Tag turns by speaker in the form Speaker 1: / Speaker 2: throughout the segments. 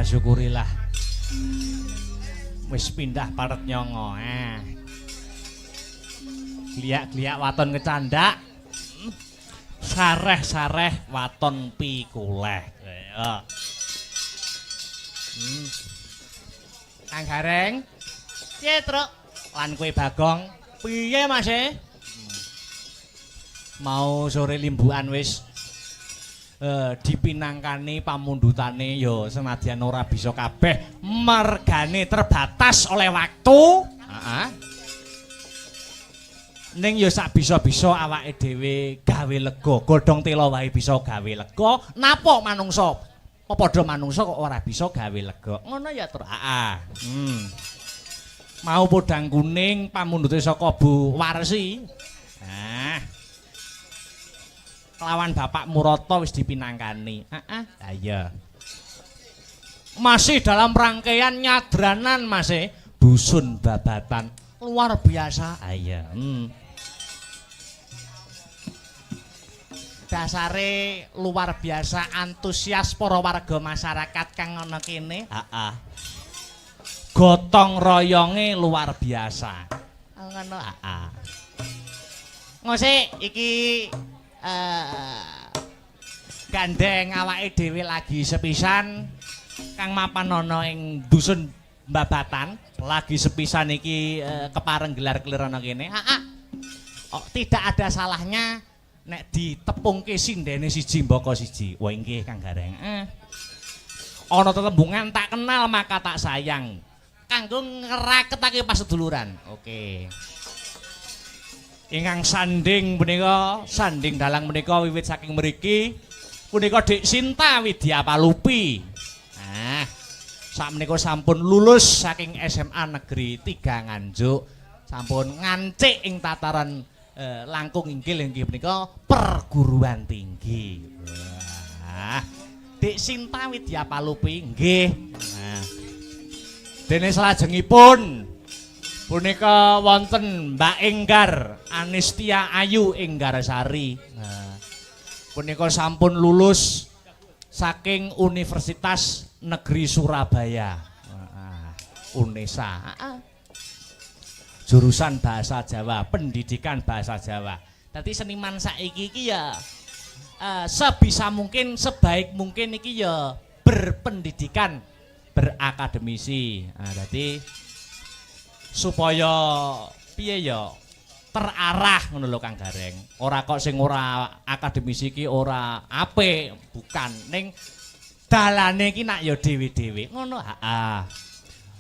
Speaker 1: Syukurilah wis pindah paret nyongo. Gliak-gliak waton kecandak, sareh-sareh waton pikuleh. Kang Gareng, piye Truk? Lan kowe Bagong, piye Mas e? Mau sore limbukan wis dipinangkani pamundhutane ya senadyan ora bisa kabeh mergane terbatas oleh waktu. Ning ya sak bisa-bisa awake dhewe gawe lega, godhong tela wae bisa gawe lega. Napa manungsa? Apa padha manungsa kok ora bisa gawe lega? Ngono ya, Tru. Mau podang kuning pamundhute saka Bu Warsi. Kelawan Bapak Murata wis dipinangkani. Lah iya. Masih dalam rangkaian nyadranan Mas dusun babatan luar biasa. Iya. Dasare luar biasa antusias para warga masyarakat kang ana kene. Gotong royonge luar biasa. Ngono. Ngosik iki gandeng awake dhewe lagi sepisan kang mapan ana ing dusun Babatan lagi sepisan iki kepareng gelar-gelar ana kene. Tidak ada salahnya nek ditepungke sindene siji mbaka siji. Wah nggih Kang Gareng. Ana tetembungan tak kenal maka tak sayang. Kanggo ngraketake paseduluran. Oke. Ingkang sanding menika, sanding dalang menika wiwit saking mriki punika Dik Sinta Widya Palupi. Sakmenika sampun lulus saking SMA Negeri 3 Nganjuk, sampun ngancik ing tataran langkung inggil inggih menika perguruan tinggi. Dik Sinta Widya Palupi nggih. Dene salajengipun punika wonten Mbak Enggar Anistia Ayu Enggarsari. Punika sampun lulus saking Universitas Negeri Surabaya. UNESA. Jurusan Bahasa Jawa, pendidikan Bahasa Jawa. Dadi seniman saiki iki ya sebisa mungkin, sebaik mungkin iki ya berpendidikan, berakademisi. Dadi supaya piye ya terarah ngono lho Kang Gareng. Ora kok sing ora akademisi iki ora apik, bukan. Ning dalane iki nak ya dhewe-dhewe. Ngono.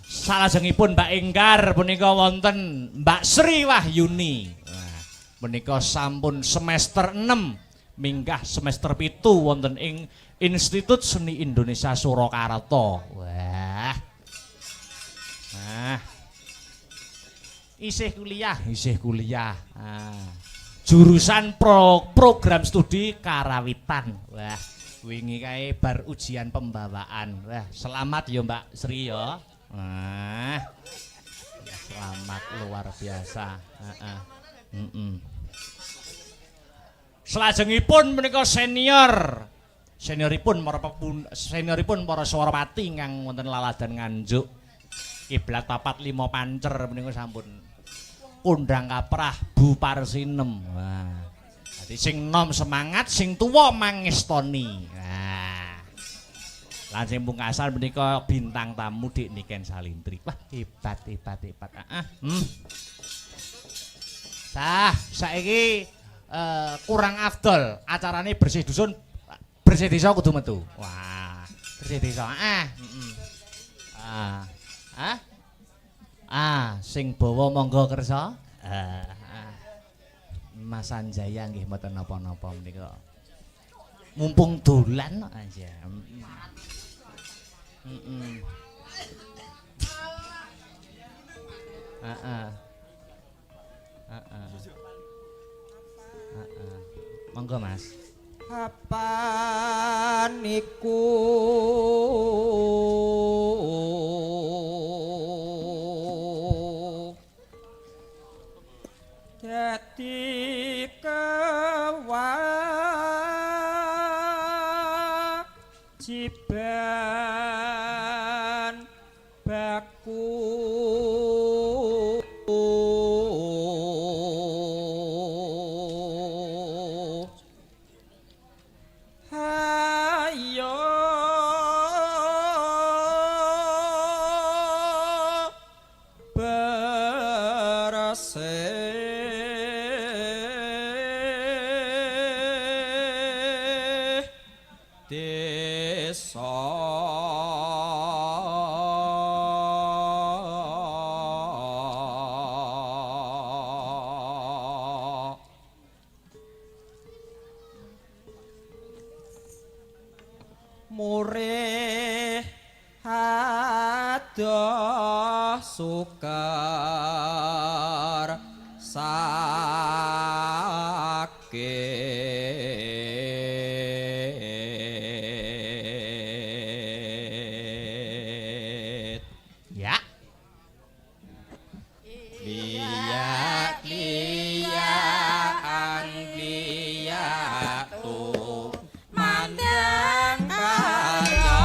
Speaker 1: Salajengipun Mbak Enggar punika wonten Mbak Sri Wahyuni. Punika sampun semester 6 minggah semester 7 wonten ing Institut Seni Indonesia Surakarta. Wah. Isih kuliah. Jurusan program studi karawitan. Wah, wingi kae bar ujian pembawaan. Wah, selamat ya Mbak Sri ya. Selamat luar biasa. Selajengipun menika senioripun para Swarawati ingkang wonten laladan Nganjuk. Kiblat 45 pancer menika sampun kondang kaprah Bu Parsinem. Wah. Dadi sing nom semangat, sing tuwa mangestoni. Lan sing pungkasan menika bintang tamu Dik Niken Salintri. Wah, hebat. Dah, saiki kurang afdol acarane bersih dusun bersih desa kudu metu. Wah, bersih desa. Sing bawa monggo kersa. Mas Sanjaya nggih mboten napa-napa menika. Mumpung dolan aja. Monggo Mas.
Speaker 2: Apa niku dadi kewajiban baku murih adoh sukar sakit
Speaker 1: ya
Speaker 2: liya-liyaan liyatu mandang karya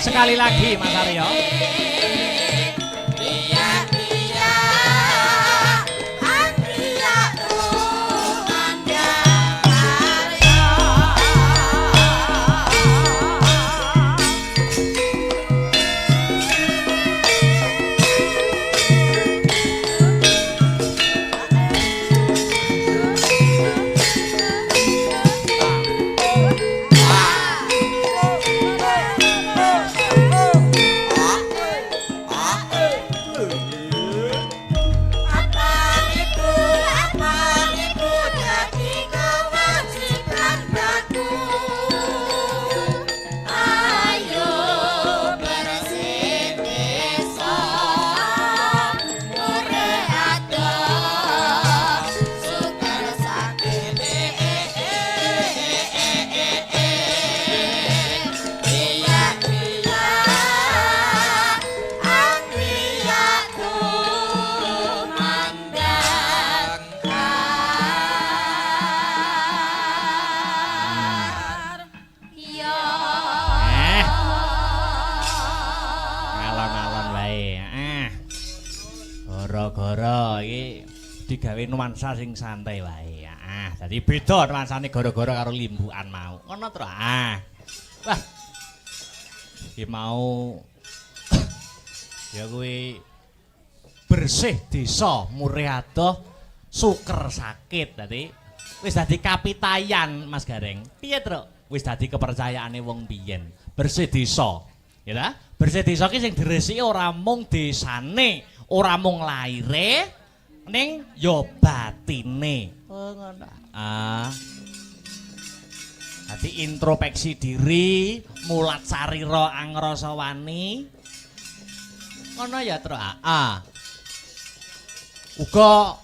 Speaker 1: sekali lagi Mas Aryo. nuansa sing santai wae. Ah, dadi beda nuansane gara-gara karo limbukan mau. Ngono to. Ah. Wah. Iki mau ya kuwi bersih desa murih adoh suker sakit dadi wis dadi kapitayan Mas Gareng. Piye, Truk? Wis dadi kepercayaane wong biyen. Bersih desa. Ya ta? Bersih desa ki sing diresiki ora mung desane, ora mung laire, ning ya batine. Oh ngono. Ah. Dadi introspeksi diri, mulat sarira angrasa wani. Ngono ya, Tru. Ah. Uga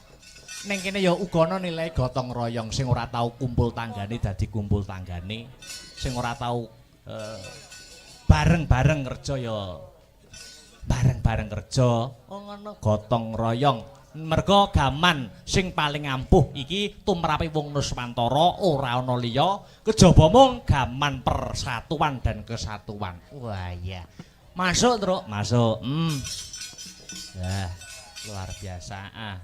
Speaker 1: ning kene ya uga ana nilai gotong royong sing ora tau kumpul tanggane dadi kumpul tanggane, sing ora tau bareng-bareng kerja ya bareng-bareng kerja. Oh ngono, gotong royong. Merga gaman sing paling ampuh iki tumrape wong Nuswantara ora ana liya kejaba mung gaman persatuan dan kesatuan. Wah iya. Masuk, Truk. Masuk. Luar biasa. Ah.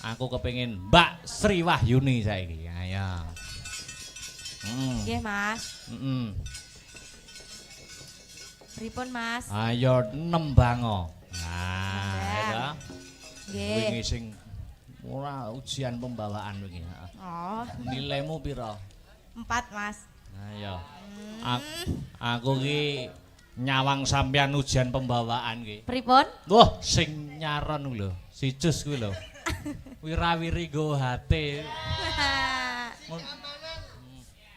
Speaker 1: Aku kepengin Mbak Sri Wahyuni saiki. Ayo.
Speaker 3: Nggih, Mas. Pripun, Mas?
Speaker 1: Ayo nembang. Nah, ya.
Speaker 3: Nggih.
Speaker 1: Wingi sing ora ujian pembawaan wingi.
Speaker 3: Oh,
Speaker 1: Nilaimu pira?
Speaker 3: 4, Mas.
Speaker 1: Ayo. Aku ki nyawang sampean ujian pembawaan ki.
Speaker 3: Pripun?
Speaker 1: Wah, sing nyaron lho, si Jus kuwi lho. Wirawiri nggo hate.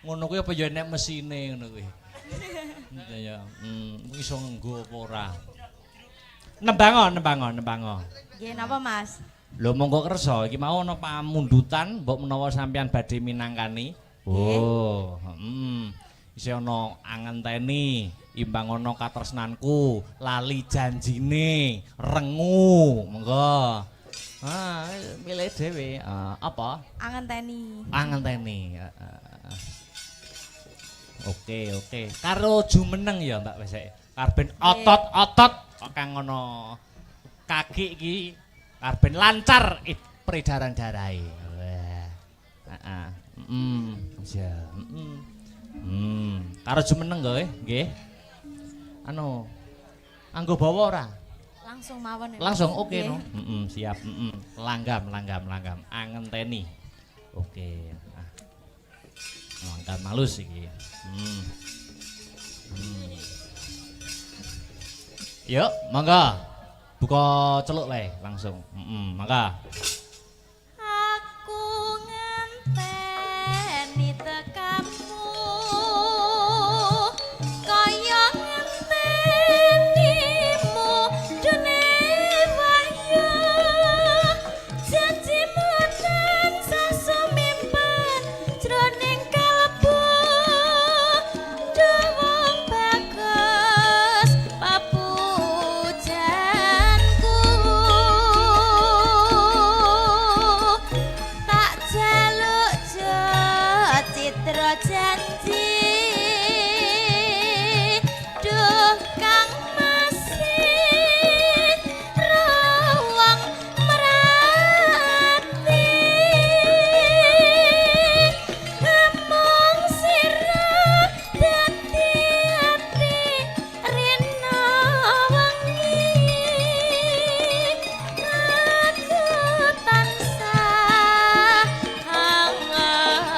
Speaker 1: Ngono kuwi apa ya nek mesine ngono kuwi. Ya, iso nggo apa ora. Nembang.
Speaker 3: Nggih, napa, Mas?
Speaker 1: Lho monggo kersa iki mau ana pamundutan mbok menawa sampean badhe minangkani. Oh, isih ana angenteni, imbang ana katresnanku, lali janjine, rengu. Monggo. Ah, milih dhewe. Apa?
Speaker 3: Angenteni.
Speaker 1: Angenteni. Oke. Karo jumeneng ya, Mbak wis. Karben otot-otot kang ngono kaki iki karben lancar peredaran darahe. Wah. Heeh. Ya. Karo jumeneng nggih. Anu anggo bawa ora?
Speaker 3: Langsung mawon.
Speaker 1: Langsung oke no. Siap. Langgam. Angenteni. Oke. Langgam malus iki. Yuk, mangga. Buka celuk wae langsung. Mangga.
Speaker 3: Aku ngenteni tekamu kaya ngentenimu dene wahyu janjimu dan sasumimpen jroning kalbu dawuh bagus papujanku tak jaluk citra janji duh kang masih rawang merati ngomong sirah dadi ati rina wengi aku tansah anganteni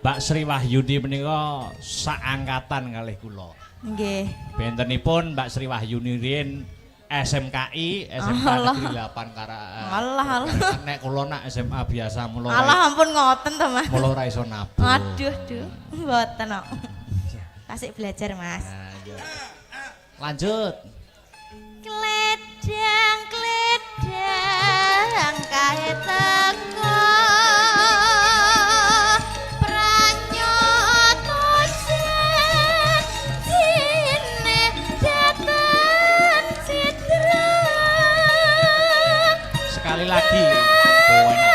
Speaker 1: Mbak Sri Wahyuni menika saangkatan kalih kula.
Speaker 3: Nggih.
Speaker 1: Bentenipun Mbak Sri Wahyuni riyen SMKI, SMK Negeri 8 Kara.
Speaker 3: Alah.
Speaker 1: Nek kula nak SMA biasa mulo.
Speaker 3: Alah ampun ngoten to, Mas.
Speaker 1: Mulo ra iso nabung.
Speaker 3: Aduh, mboten kok. Kasih belajar, Mas.
Speaker 1: Nah, iya. Lanjut.
Speaker 3: Kledang kae teko pranyoto jine datan citra
Speaker 1: Sekali lagi. Oh, enak.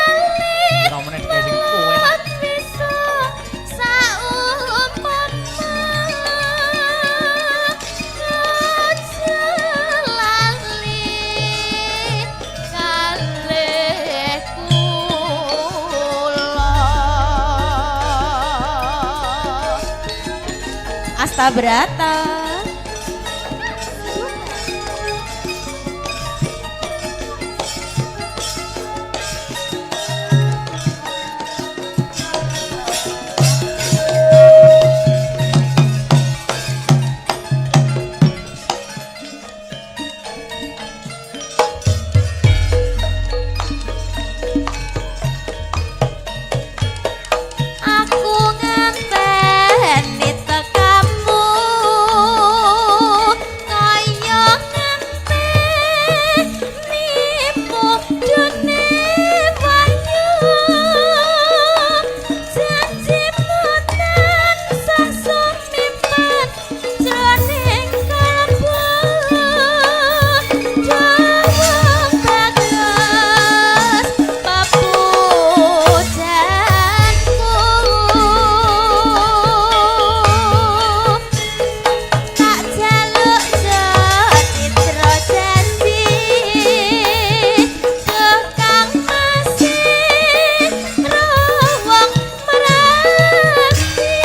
Speaker 1: Ora meneh guys sing oh, enak.
Speaker 3: bisa saumpama Asta Brata. Aku ngenteni tekamu kaya ngenteni mudune wahyu janjimu tansah sumipat jroning kalbu dawuh bagus tak jaluk citra janji kekang masih rawang merakti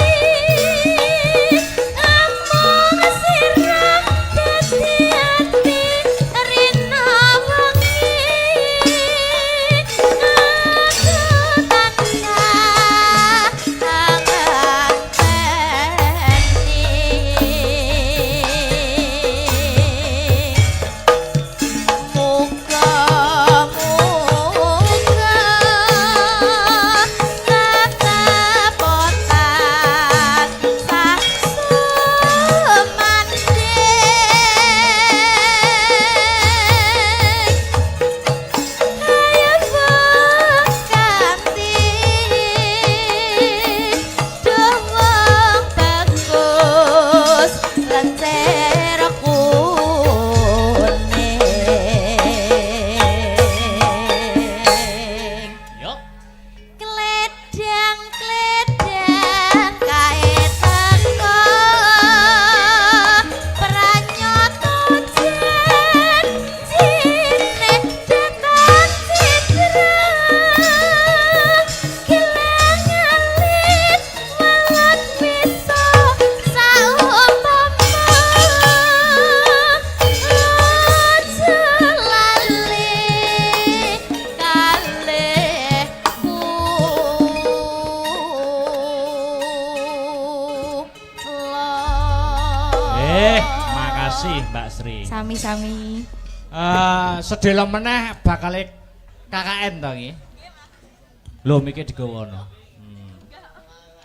Speaker 3: amung sirah dadi ati rina wengi
Speaker 1: Yuk.
Speaker 3: Kledang kae teko pranyoto janjine datan citra kilang alit walat bisa saumpama aja lali
Speaker 1: Makasih Mbak Sri.
Speaker 3: Sami-sami.
Speaker 1: Sedelo meneh bakal KKN to nggih. Lho miki digawono.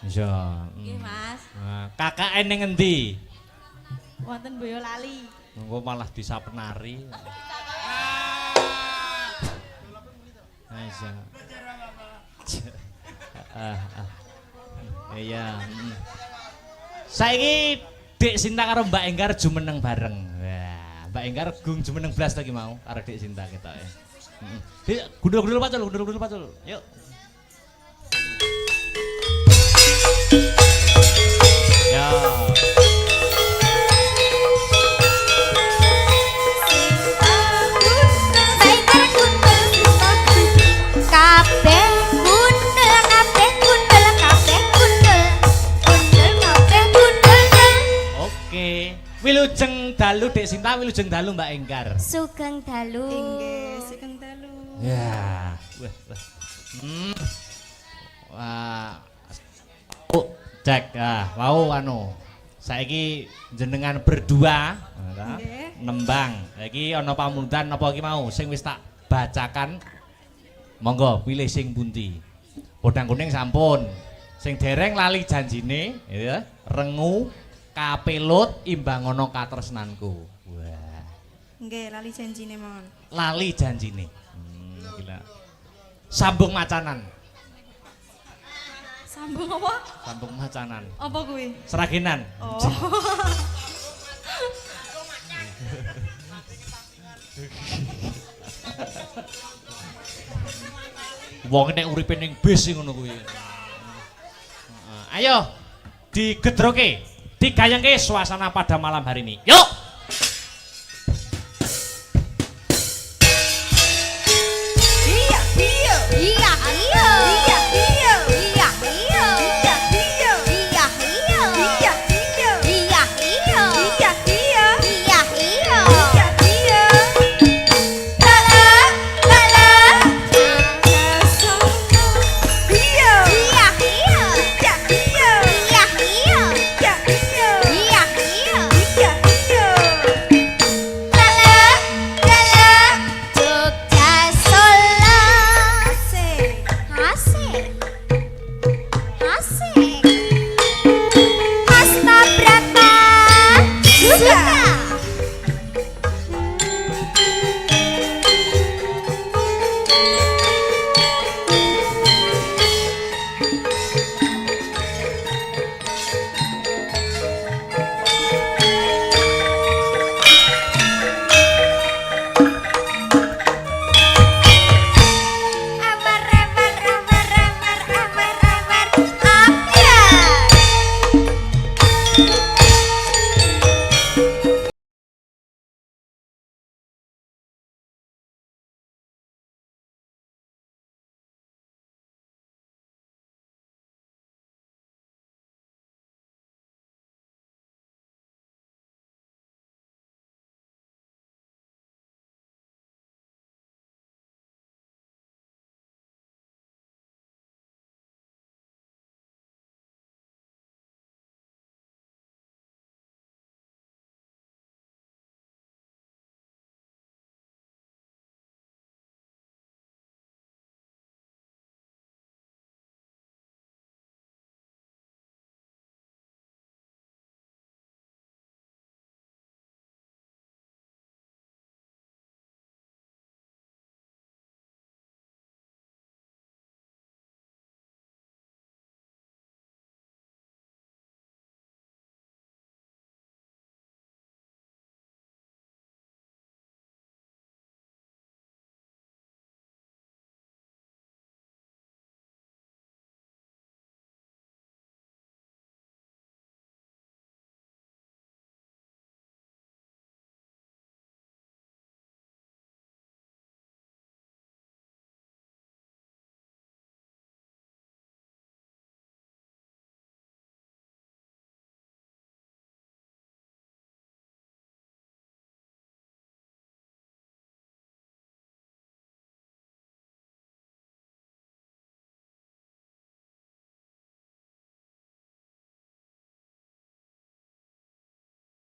Speaker 1: Iya.
Speaker 3: Nggih, Mas.
Speaker 1: KKN ning endi?
Speaker 3: Wonten Boyolali.
Speaker 1: Engko malah disa penari. Iya. Iya. Saiki Dek Sinta karo Mbak Enggar jumeneng bareng. Wah, Mbak Enggar gung jumeneng blas lagi mau karo Dek Sinta ketoke. Heeh. Gundul-gundul pacul. Yuk. Ya.
Speaker 3: Kabeh gundel kabeh gundel kabeh gundel gundel kabeh gundel.
Speaker 1: Oke. Wilujeng dalu Dek Sinta, wilujeng dalu Mbak Enggar.
Speaker 3: Sugeng dalu.
Speaker 4: Inggih, sugeng dalu.
Speaker 1: Ya. Wah. Wah. Cek, mau anu. Saiki jenengan berdua
Speaker 3: Nggih.
Speaker 1: nembang. Saiki ana pamundan napa iki mau sing wis tak bacakan. Monggo pilih sing pundi. Bodang kuning sampun. Sing dereng lali janjine, ya. Rengu kapelut imbang ana katresnanku. Wah.
Speaker 3: Nggih, lali janjine mawon.
Speaker 1: Lali janjine. Gila. Sambung macanan.
Speaker 3: Sambung apa?
Speaker 1: Sambung macanan.
Speaker 3: Apa kuwi?
Speaker 1: Seragenan.
Speaker 3: Oh.
Speaker 1: Wong nek uripe ning bis sing ngono kuwi. Ayo digedroke, digayangke suasana pada malam hari ini. Yuk.
Speaker 3: Iya, iya. Iya, iya. Iya, iya. Iya, iya. Iya, iya. Iya, iya. Iya, iya. Iya, iya. Iya, iya. Iya, iya. Iya, iya. Lala, lala. Iya. Iya, iya. Iya, iya. Iya, iya. Iya, iya. Iya, iya. Iya, iya. Lala, lala. Jogja Solo. Asik. Asik. Asik. Hasta berapa? Juga. Amar, amar, amar, amar, amar, amar, ambiar.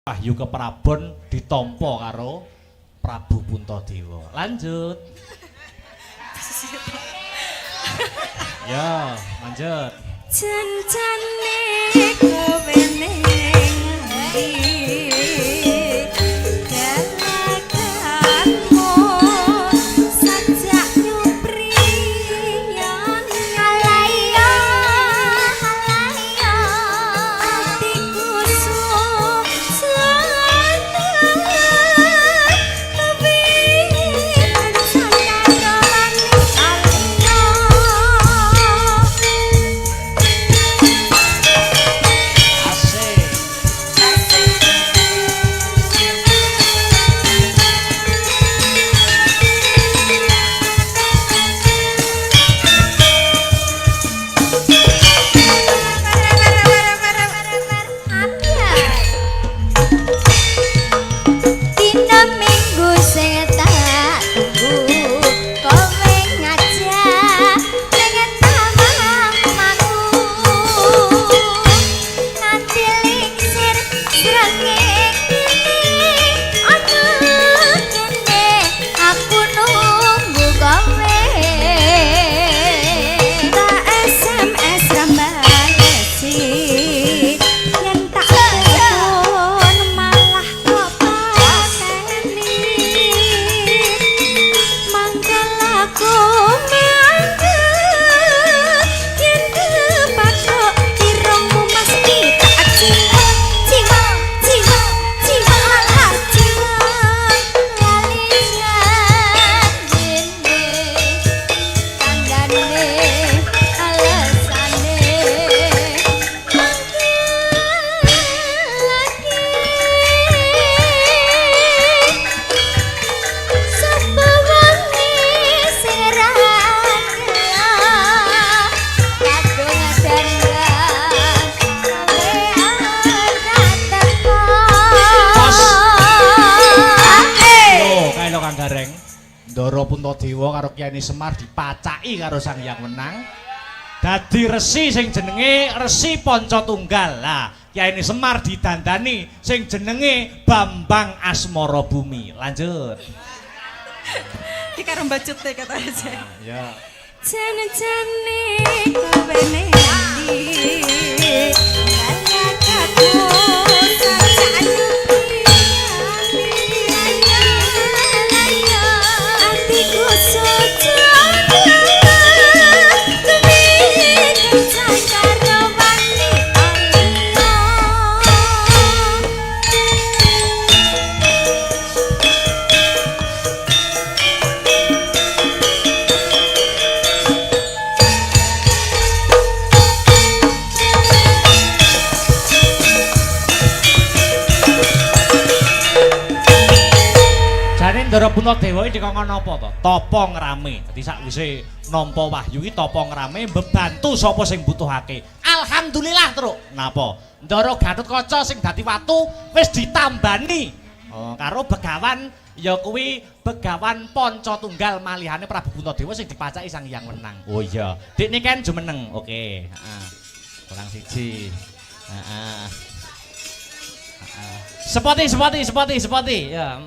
Speaker 1: Wahyu Keprabon ditampa karo Prabu Puntadewa. Lanjut. Ya, lanjut.
Speaker 3: Janjane kowe ning ndi dalaganmu sajak nyupri yang halayo halayo atiku suksana tapi rencana manis alino.
Speaker 1: Asik.
Speaker 3: aku mandek yen kepatok irungmu mesti tak jiwa jiwa jiwa jiwa jiwa lalisan dene tandane alasane lagi sapa wangi sing rahasia kadung dandan
Speaker 1: Bos.
Speaker 3: kowe
Speaker 1: Loh, kae lho Kang Gareng. Ndara Puntadewa karo Kyai Semar dipacaki karo Sang Hyang Wenang. Dadi resi sing jenenge Resi Pancatunggal. Lah, Kyai Semar didandani sing jenenge Bambang Asmara Bumi. Lanjut.
Speaker 4: Iki karo mbacute kata aja.
Speaker 1: Ya.
Speaker 3: jane-jane kowe ning ndi lalakaku sajane atiku sojone tuwih karo wani aliyo
Speaker 1: Jane Ndara Puntadewa iki dikongkon apa to? Tapa ngrame. Dadi sakwise nampa wahyu iki tapa ngrame mbebantu sapa sing butuhake. Alhamdulillah, Truk. Napa? Ndara Gatotkaca sing dadi watu wis ditambani. Karo begawan ya kuwi begawan Pancatunggal malihane Prabu Puntadewa sing dipacaki Sang Hyang Wenang. Oh iya. Dikne kan jumeneng. Oke, heeh. Kurang siji. Heeh. Sepati. Ya,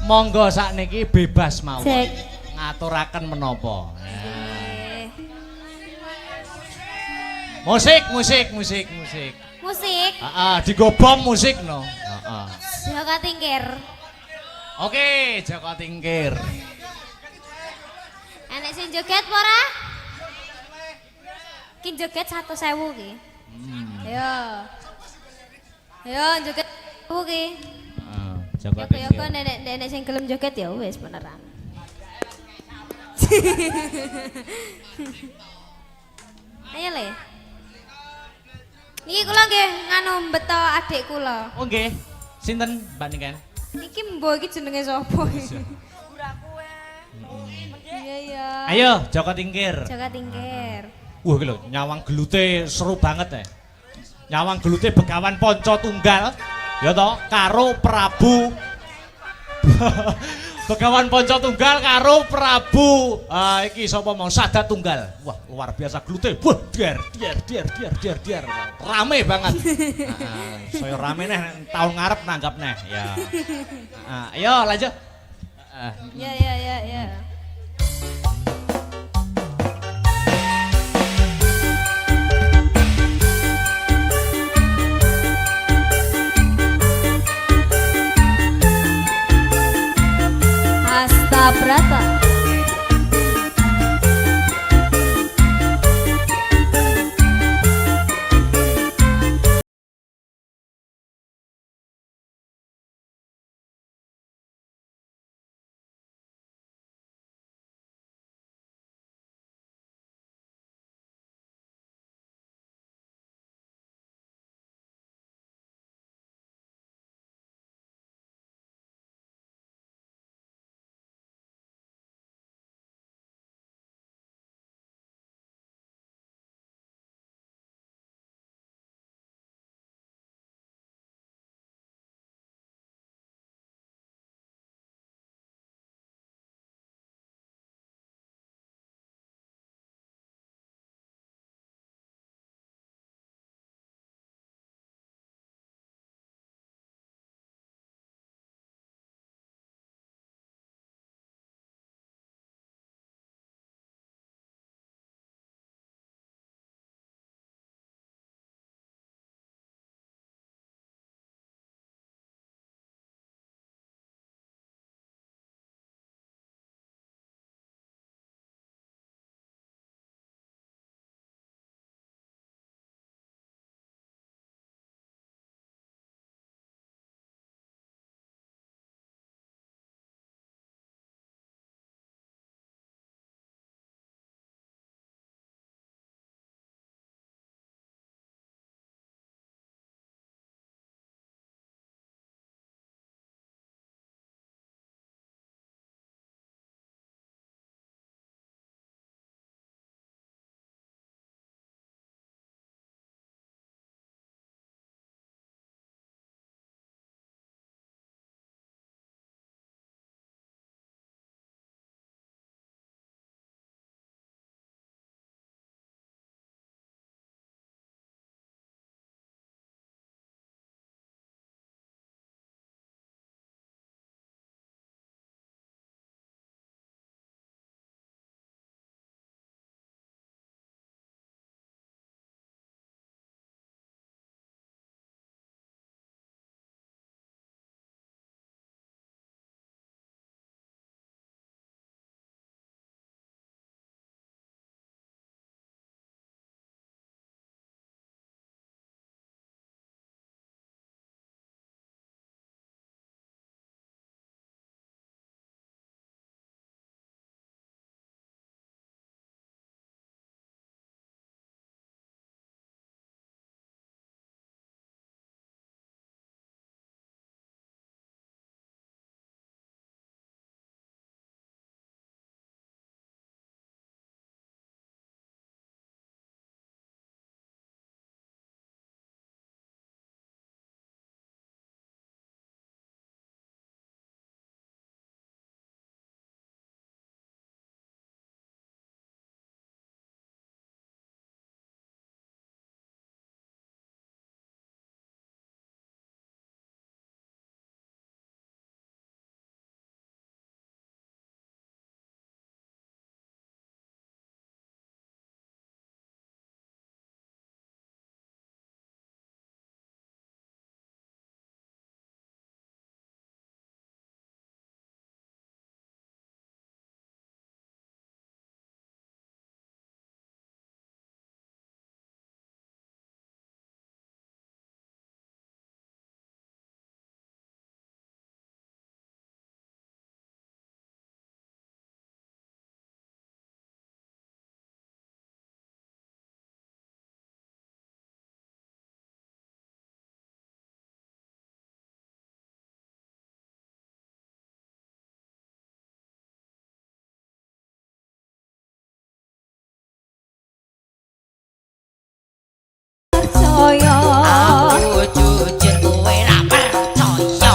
Speaker 1: Monggo sakniki bebas mawon.
Speaker 3: Cek.
Speaker 1: Ngaturaken menapa. Musik.
Speaker 3: musik
Speaker 1: Heeh, digobong musik no. Heeh.
Speaker 3: Jaka Tingkir
Speaker 1: Oke, Jaka Tingkir.
Speaker 3: enek sing joget apa ora ki joget 100.000 ki yo joget 1.000 ki
Speaker 1: Heeh, Jaka
Speaker 3: Yoko-yoko
Speaker 1: Tingkir.
Speaker 3: nenek sing gelem joget ya wis beneran. Ayo le. Niki kula nggih nganu beto adik kula.
Speaker 1: Oh nggih. Sinten Mbak Niken?
Speaker 3: Iki mbok iki jenenge sapa? Iya iya.
Speaker 1: Ayo, Jaka Tingkir.
Speaker 3: Jaka Tingkir.
Speaker 1: Wah iki lho, nyawang gelute seru banget Nyawang gelute begawan Pancatunggal ya toh karo Prabu Begawan Pancatunggal karo Prabu iki sapa mau Sadat Tunggal. Wah, luar biasa glute. Wah, der. Rame banget. Saya rame neh tahun ngarep nanggap neh ya. Ayo lanjut.
Speaker 3: Ya. Hasta Brata. percaya.
Speaker 2: Aku jujur kowe ra percaya.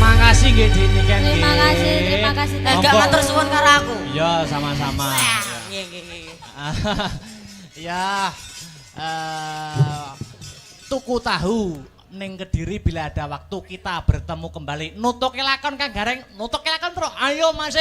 Speaker 1: Makasih nggih Dik Niken.
Speaker 3: Terima kasih, terima kasih.
Speaker 2: Enggak matur suwun karo aku.
Speaker 1: Iya, sama-sama.
Speaker 2: Nggih nggih nggih.
Speaker 1: Ya, tuku tahu ning Kediri bila ada waktu kita bertemu kembali. Nutuke lakon Kang Gareng, nutuke lakon terus. Ayo Mas.